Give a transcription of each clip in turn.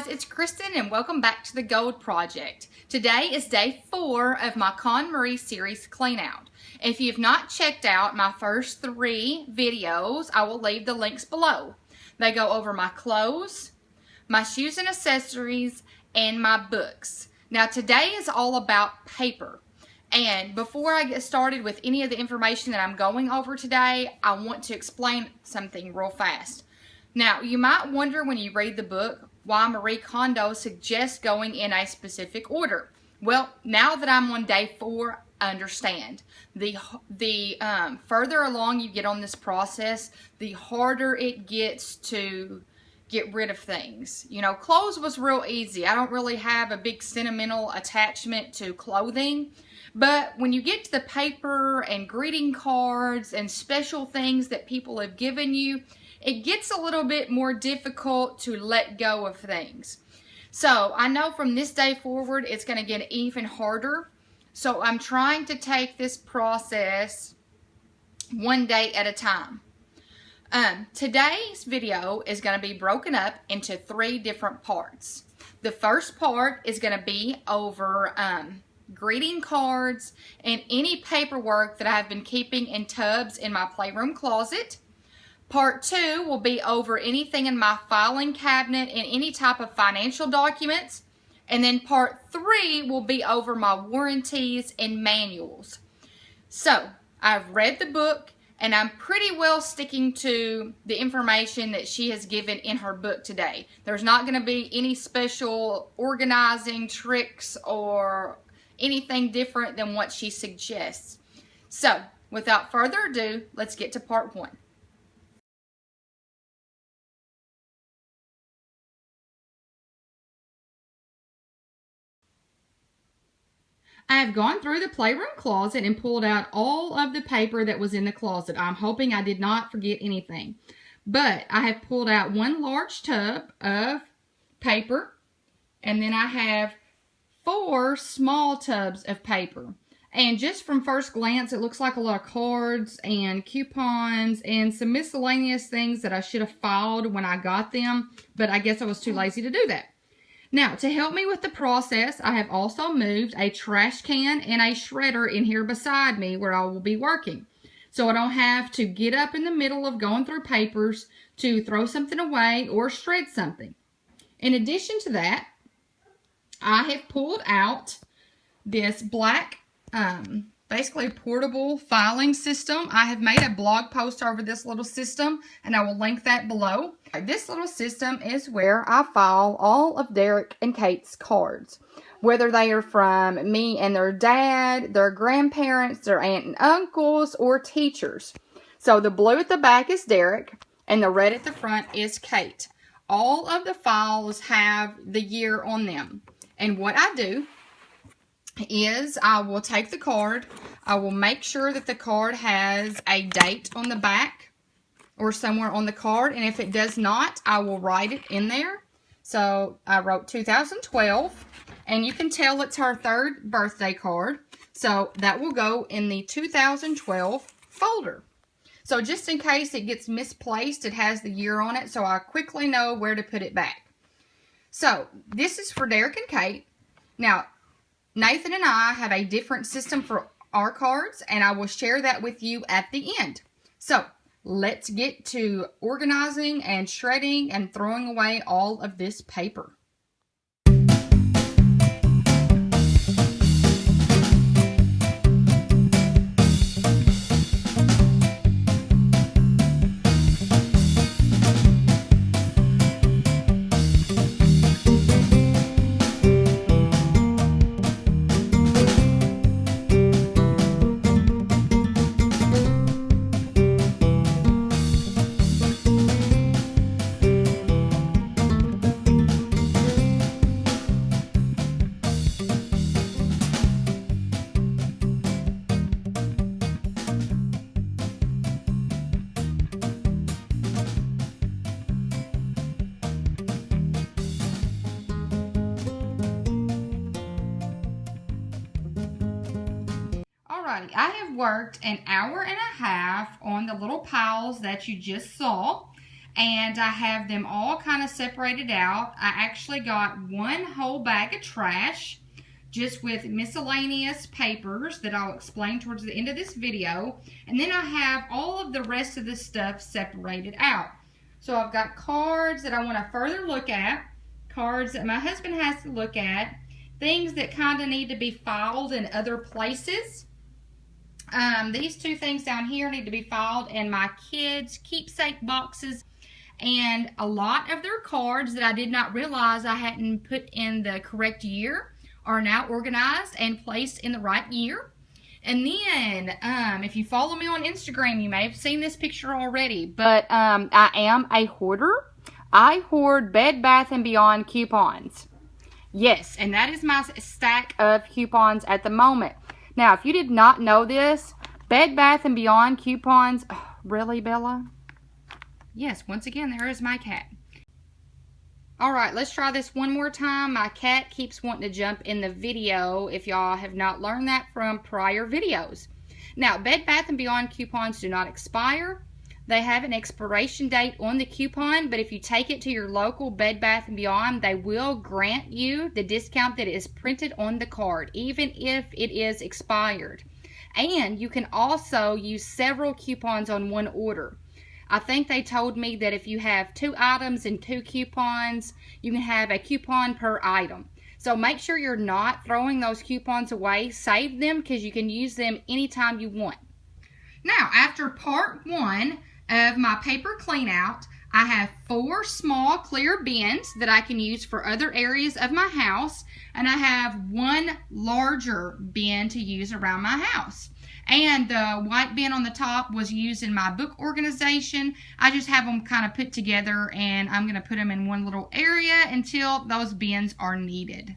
guys, it's Kristen and welcome back to the Gold Project. Today is day 4 of my Konmari series clean out. If you've not checked out my first 3 videos, I will leave the links below. They go over my clothes, my shoes and accessories, and my books. Now today is all about paper. And before I get started with any of the information that I'm going over today, I want to explain something real fast. Now, you might wonder when you read the book why Marie Kondo suggests going in a specific order. Well, now that I'm on day 4, I understand. The further along you get on this process, the harder it gets to get rid of things. You know, clothes was real easy. I don't really have a big sentimental attachment to clothing. But when you get to the paper and greeting cards and special things that people have given you, it gets a little bit more difficult to let go of things. So I know from this day forward, it's going to get even harder. So I'm trying to take this process one day at a time. Today's video is going to be broken up into 3 different parts. The first part is going to be over greeting cards and any paperwork that I've been keeping in tubs in my playroom closet. Part 2 will be over anything in my filing cabinet and any type of financial documents. And then part 3 will be over my warranties and manuals. So, I've read the book and I'm pretty well sticking to the information that she has given in her book today. There's not going to be any special organizing tricks or anything different than what she suggests. So, without further ado, let's get to part 1. I have gone through the playroom closet and pulled out all of the paper that was in the closet. I'm hoping I did not forget anything. But I have pulled out 1 large tub of paper, and then I have 4 small tubs of paper. And just from first glance, it looks like a lot of cards and coupons and some miscellaneous things that I should have filed when I got them, but I guess I was too lazy to do that. Now, to help me with the process, I have also moved a trash can and a shredder in here beside me where I will be working. So I don't have to get up in the middle of going through papers to throw something away or shred something. In addition to that, I have pulled out this black, basically portable filing system. I have made a blog post over this little system, and I will link that below. This little system is where I file all of Derek and Kate's cards, whether they are from me and their dad, their grandparents, their aunt and uncles, or teachers. So the blue at the back is Derek, and the red at the front is Kate. All of the files have the year on them. And what I do is I will take the card, I will make sure that the card has a date on the back or somewhere on the card, and if it does not, I will write it in there. So I wrote 2012, and you can tell it's her 3rd birthday card, so that will go in the 2012 folder. So just in case it gets misplaced, it has the year on it, so I quickly know where to put it back. So this is for Derek and Kate. Now, Nathan and I have a different system for our cards, and I will share that with you at the end. So, let's get to organizing and shredding and throwing away all of this paper. Alrighty, I have worked an hour and a half on the little piles that you just saw, and I have them all kind of separated out. I actually got one whole bag of trash just with miscellaneous papers that I'll explain towards the end of this video. And then I have all of the rest of the stuff separated out. So I've got cards that I want to further look at, cards that my husband has to look at, things that kind of need to be filed in other places. These two things down here need to be filed in my kids' keepsake boxes, and a lot of their cards that I did not realize I hadn't put in the correct year are now organized and placed in the right year. And then, if you follow me on Instagram, you may have seen this picture already, but I am a hoarder. I hoard Bed Bath & Beyond coupons. Yes, and that is my stack of coupons at the moment. Now, if you did not know this, Bed Bath & Beyond coupons, really, Bella? Yes, once again, there is my cat. All right, let's try this one more time. My cat keeps wanting to jump in the video if y'all have not learned that from prior videos. Now, Bed Bath & Beyond coupons do not expire. They have an expiration date on the coupon, but if you take it to your local Bed Bath & Beyond, they will grant you the discount that is printed on the card, even if it is expired. And you can also use several coupons on one order. I think they told me that if you have 2 items and 2 coupons, you can have a coupon per item. So make sure you're not throwing those coupons away. Save them because you can use them anytime you want. Now, after part 1 of my paper clean out, I have 4 small clear bins that I can use for other areas of my house, and I have 1 larger bin to use around my house. And the white bin on the top was used in my book organization. I just have them kind of put together, and I'm going to put them in one little area until those bins are needed.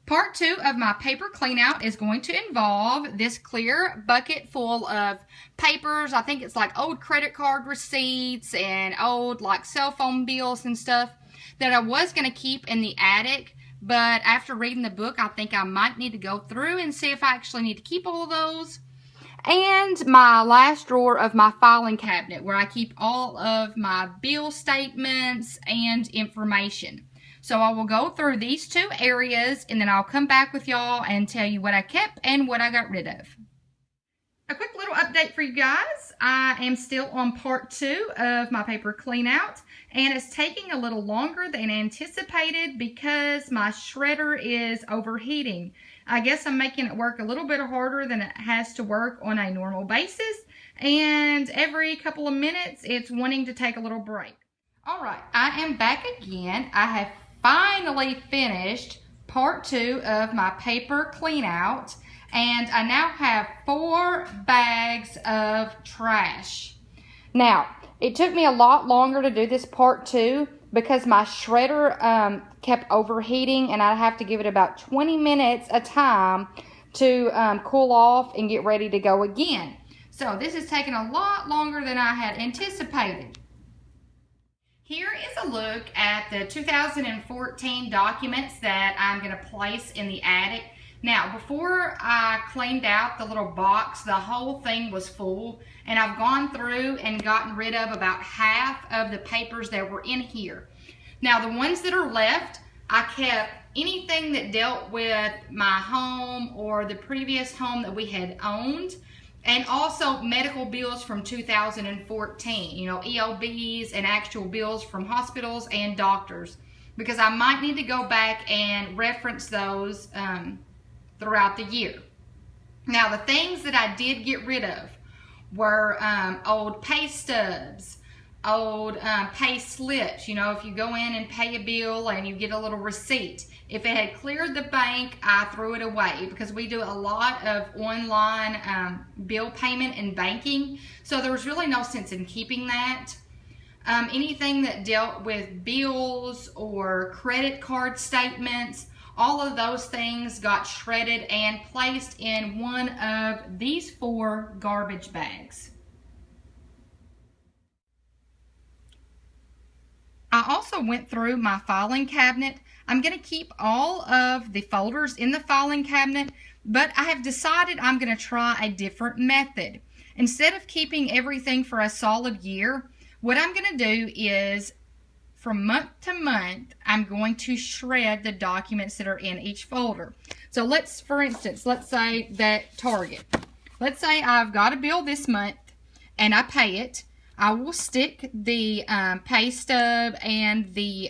Part 2 of my paper clean out is going to involve this clear bucket full of papers. I think it's like old credit card receipts and old like cell phone bills and stuff that I was going to keep in the attic. But after reading the book, I think I might need to go through and see if I actually need to keep all of those. And my last drawer of my filing cabinet where I keep all of my bill statements and information. So I will go through these 2 areas, and then I'll come back with y'all and tell you what I kept and what I got rid of. A quick little update for you guys. I am still on part 2 of my paper clean out, and it's taking a little longer than anticipated because my shredder is overheating. I guess I'm making it work a little bit harder than it has to work on a normal basis, and every couple of minutes it's wanting to take a little break. All right, I am back again. I have finally finished part 2 of my paper clean out, and I now have 4 bags of trash. Now, it took me a lot longer to do this part 2 because my shredder kept overheating, and I'd have to give it about 20 minutes a time to cool off and get ready to go again. So this is taking a lot longer than I had anticipated. Here is a look at the 2014 documents that I'm going to place in the attic. Now, before I cleaned out the little box, the whole thing was full, and I've gone through and gotten rid of about half of the papers that were in here. Now, the ones that are left, I kept anything that dealt with my home or the previous home that we had owned, and also medical bills from 2014, you know, EOBs and actual bills from hospitals and doctors, because I might need to go back and reference those throughout the year. Now, the things that I did get rid of were old pay stubs, old pay slips. You know, if you go in and pay a bill and you get a little receipt, if it had cleared the bank, I threw it away because we do a lot of online bill payment and banking. So there was really no sense in keeping that. Anything that dealt with bills or credit card statements, all of those things got shredded and placed in one of these 4 garbage bags. I also went through my filing cabinet. I'm going to keep all of the folders in the filing cabinet, but I have decided I'm going to try a different method. Instead of keeping everything for a solid year, what I'm going to do is from month to month, I'm going to shred the documents that are in each folder. So for instance, let's say that Target. Let's say I've got a bill this month and I pay it. I will stick the pay stub and the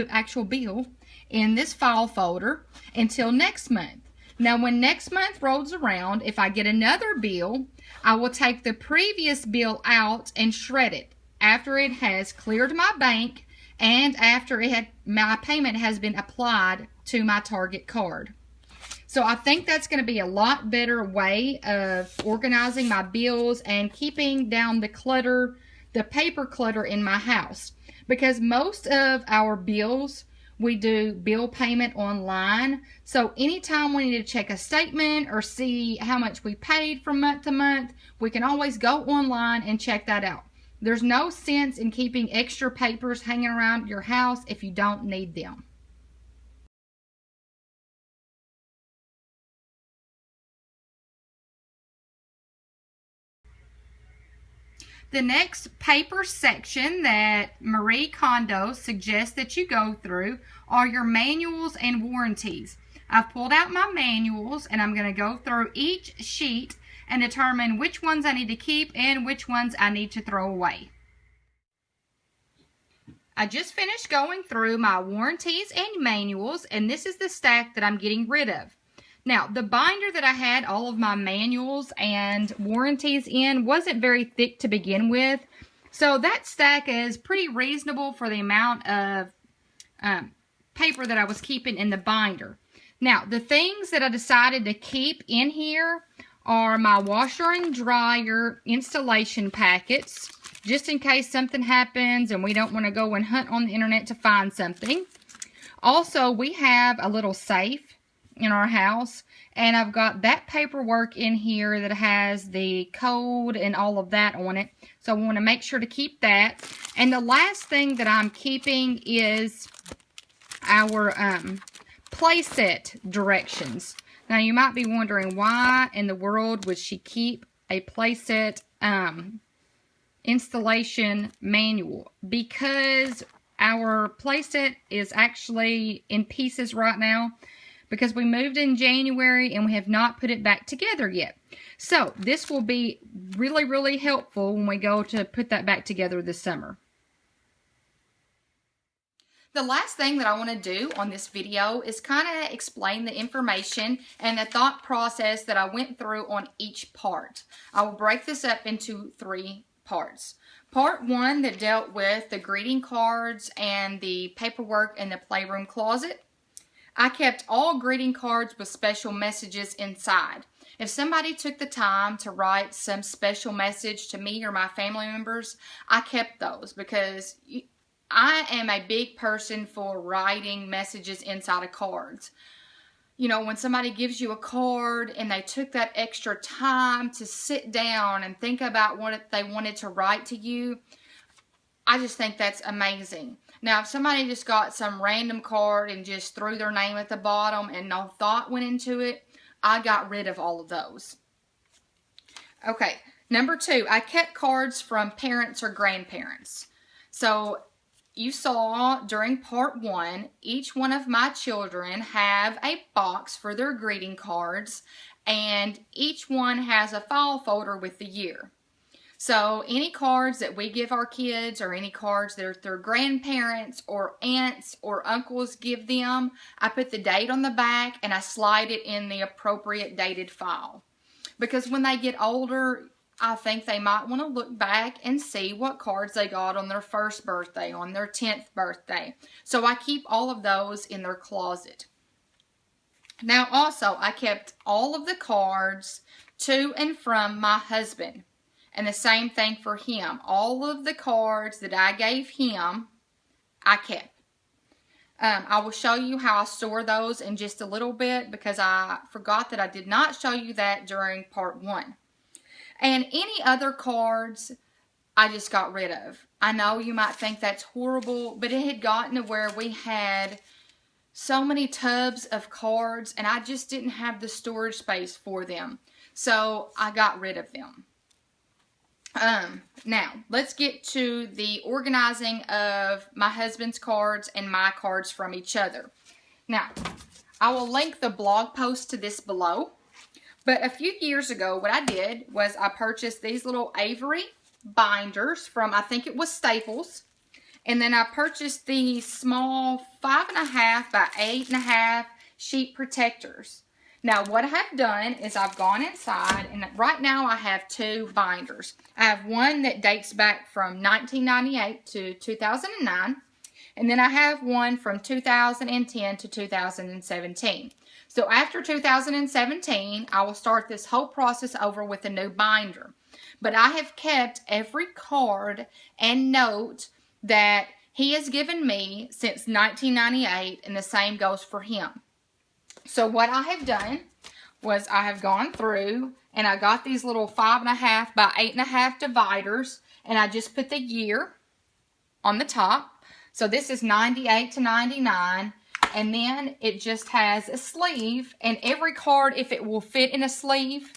actual bill in this file folder until next month. Now, when next month rolls around, if I get another bill, I will take the previous bill out and shred it after it has cleared my bank and after my payment has been applied to my Target card. So I think that's going to be a lot better way of organizing my bills and keeping down the clutter, the paper clutter in my house. Because most of our bills, we do bill payment online. So anytime we need to check a statement or see how much we paid from month to month, we can always go online and check that out. There's no sense in keeping extra papers hanging around your house if you don't need them. The next paper section that Marie Kondo suggests that you go through are your manuals and warranties. I've pulled out my manuals and I'm going to go through each sheet and determine which ones I need to keep and which ones I need to throw away. I just finished going through my warranties and manuals, and this is the stack that I'm getting rid of. Now, the binder that I had all of my manuals and warranties in wasn't very thick to begin with. So that stack is pretty reasonable for the amount of paper that I was keeping in the binder. Now, the things that I decided to keep in here are my washer and dryer installation packets, just in case something happens and we don't want to go and hunt on the internet to find something. Also, we have a little safe in our house, and I've got that paperwork in here that has the code and all of that on it, so I want to make sure to keep that. And the last thing that I'm keeping is our playset directions. Now you might be wondering, why in the world would she keep a playset installation manual? Because our playset is actually in pieces right now, because we moved in January and we have not put it back together yet. So this will be really, really helpful when we go to put that back together this summer. The last thing that I want to do on this video is kind of explain the information and the thought process that I went through on each part. I will break this up into 3 parts. Part 1 that dealt with the greeting cards and the paperwork in the playroom closet. I kept all greeting cards with special messages inside. If somebody took the time to write some special message to me or my family members, I kept those because I am a big person for writing messages inside of cards. You know, when somebody gives you a card and they took that extra time to sit down and think about what they wanted to write to you, I just think that's amazing. Now, if somebody just got some random card and just threw their name at the bottom and no thought went into it, I got rid of all of those. Okay, number 2, I kept cards from parents or grandparents. So, you saw during part 1, each one of my children have a box for their greeting cards, and each one has a file folder with the year. So any cards that we give our kids or any cards that their grandparents or aunts or uncles give them, I put the date on the back and I slide it in the appropriate dated file. Because when they get older, I think they might want to look back and see what cards they got on their 1st birthday, on their 10th birthday. So I keep all of those in their closet. Now also, I kept all of the cards to and from my husband. And the same thing for him. All of the cards that I gave him, I kept. I will show you how I store those in just a little bit because I forgot that I did not show you that during part 1. And any other cards I just got rid of. I know you might think that's horrible, but it had gotten to where we had so many tubs of cards and I just didn't have the storage space for them. So I got rid of them. Now, let's get to the organizing of my husband's cards and my cards from each other. Now, I will link the blog post to this below. But a few years ago, what I did was I purchased these little Avery binders from, I think it was Staples. And then I purchased these small 5.5 by 8.5 sheet protectors. Now, what I have done is I've gone inside, and right now I have 2 binders. I have one that dates back from 1998 to 2009, and then I have one from 2010 to 2017. So after 2017, I will start this whole process over with a new binder. But I have kept every card and note that he has given me since 1998, and the same goes for him. So what I have done was I have gone through and I got these little 5.5 by 8.5 dividers, and I just put the year on the top. So this is 98 to 99, and then it just has a sleeve, and every card, if it will fit in a sleeve,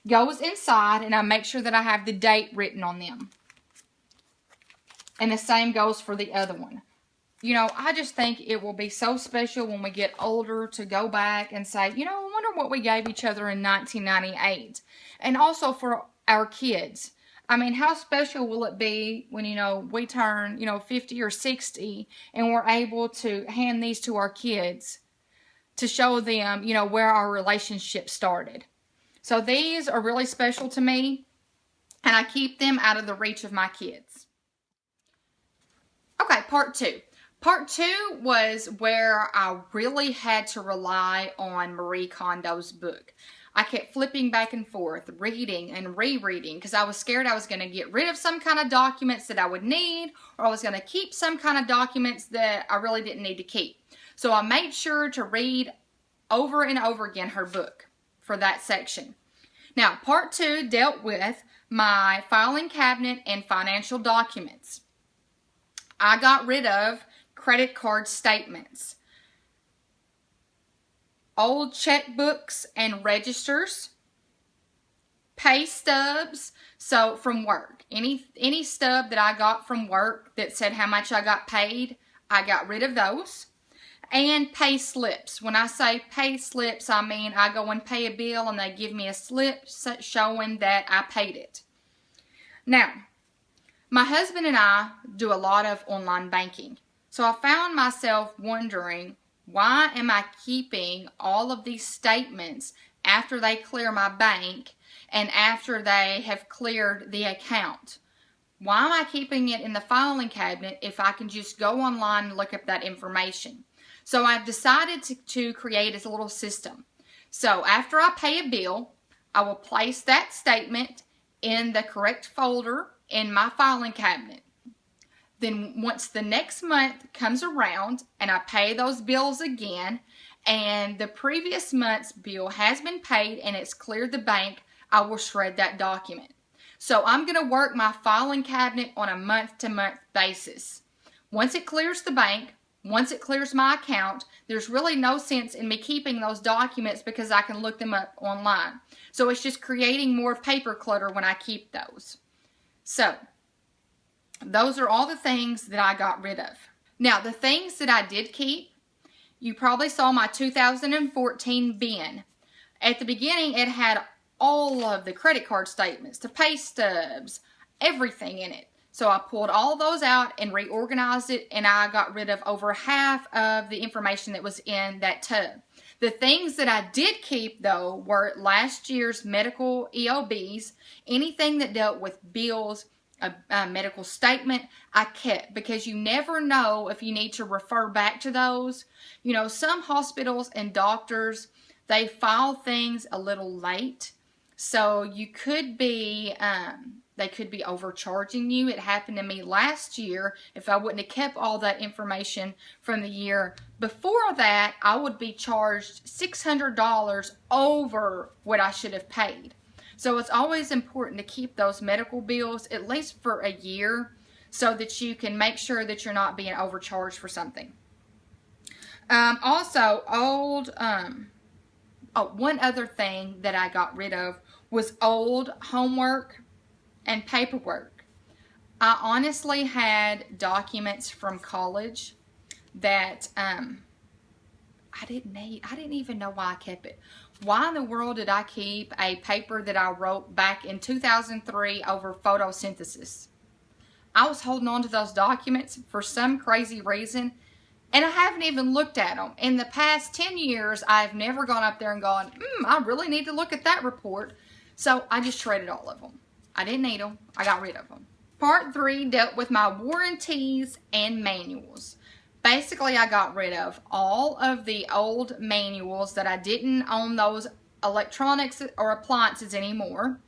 goes inside, and I make sure that I have the date written on them. And the same goes for the other one. You know, I just think it will be so special when we get older to go back and say, you know, I wonder what we gave each other in 1998. And also for our kids. I mean, how special will it be when, you know, we turn, 50 or 60 and we're able to hand these to our kids to show them, where our relationship started. So these are really special to me, and I keep them out of the reach of my kids. Okay, part 2. Part 2 was where I really had to rely on Marie Kondo's book. I kept flipping back and forth, reading and rereading, because I was scared I was going to get rid of some kind of documents that I would need, or I was going to keep some kind of documents that I really didn't need to keep. So I made sure to read over and over again her book for that section. Now, part 2 dealt with my filing cabinet and financial documents. I got rid of credit card statements, old checkbooks and registers, pay stubs, so from work. Any stub that I got from work that said how much I got paid, I got rid of those. And pay slips. When I say pay slips, I mean I go and pay a bill and they give me a slip showing that I paid it. Now, my husband and I do a lot of online banking. So I found myself wondering, why am I keeping all of these statements after they clear my bank and after they have cleared the account? Why am I keeping it in the filing cabinet if I can just go online and look up that information? So I've decided to create a little system. So after I pay a bill, I will place that statement in the correct folder in my filing cabinet. Then once the next month comes around and I pay those bills again, and the previous month's bill has been paid and it's cleared the bank, I will shred that document. So I'm going to work my filing cabinet on a month-to-month basis. Once it clears the bank, once it clears my account, there's really no sense in me keeping those documents because I can look them up online. So it's just creating more paper clutter when I keep those. So those are all the things that I got rid of. Now, the things that I did keep, you probably saw my 2014 bin. At the beginning, it had all of the credit card statements, the pay stubs, everything in it. So I pulled all those out and reorganized it, and I got rid of over half of the information that was in that tub. The things that I did keep, though, were last year's medical EOBs, anything that dealt with bills, a medical statement, I kept, because you never know if you need to refer back to those. You know, some hospitals and doctors, they file things a little late, so you could be, they could be overcharging you. It happened to me last year. If I wouldn't have kept all that information from the year before that, I would be charged $600 over what I should have paid. So it's always important to keep those medical bills at least for a year so that you can make sure that you're not being overcharged for something. Also, one other thing that I got rid of was old homework and paperwork. I honestly had documents from college that I didn't need. I didn't even know why I kept it. Why in the world did I keep a paper that I wrote back in 2003 over photosynthesis? I was holding on to those documents for some crazy reason, and I haven't even looked at them. In the past 10 years, I've never gone up there and gone, I really need to look at that report. So I just shredded all of them. I didn't need them. I got rid of them. Part 3 dealt with my warranties and manuals. Basically, I got rid of all of the old manuals that I didn't own those electronics or appliances anymore.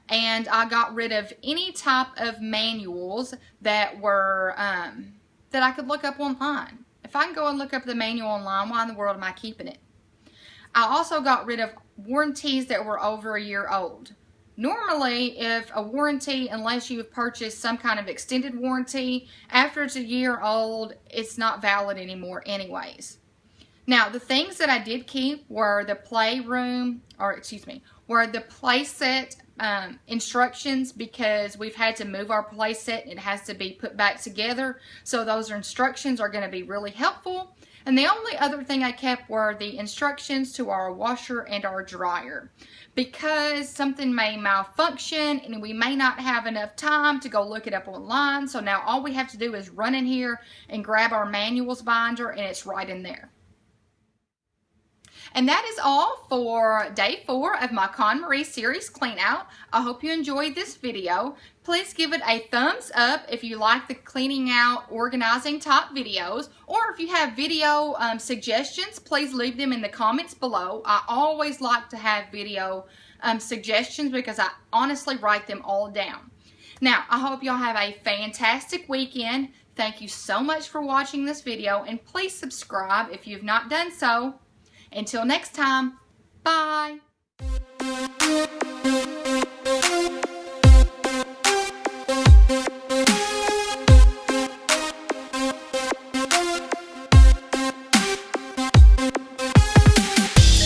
And I got rid of any type of manuals that were, that I could look up online. If I can go and look up the manual online, why in the world am I keeping it? I also got rid of warranties that were over a year old. Normally, if a warranty, unless you've purchased some kind of extended warranty, after it's a year old, it's not valid anymore anyways. Now, the things that I did keep were the were the playset instructions, because we've had to move our playset and it has to be put back together. So those instructions are going to be really helpful. And the only other thing I kept were the instructions to our washer and our dryer, because something may malfunction and we may not have enough time to go look it up online. So now all we have to do is run in here and grab our manuals binder, and it's right in there. And that is all for day 4 of my Konmari series clean out. I hope you enjoyed this video. Please give it a thumbs up if you like the cleaning out, organizing type videos, or if you have video suggestions, please leave them in the comments below. I always like to have video suggestions because I honestly write them all down. Now, I hope y'all have a fantastic weekend. Thank you so much for watching this video, and please subscribe if you've not done so. Until next time, bye.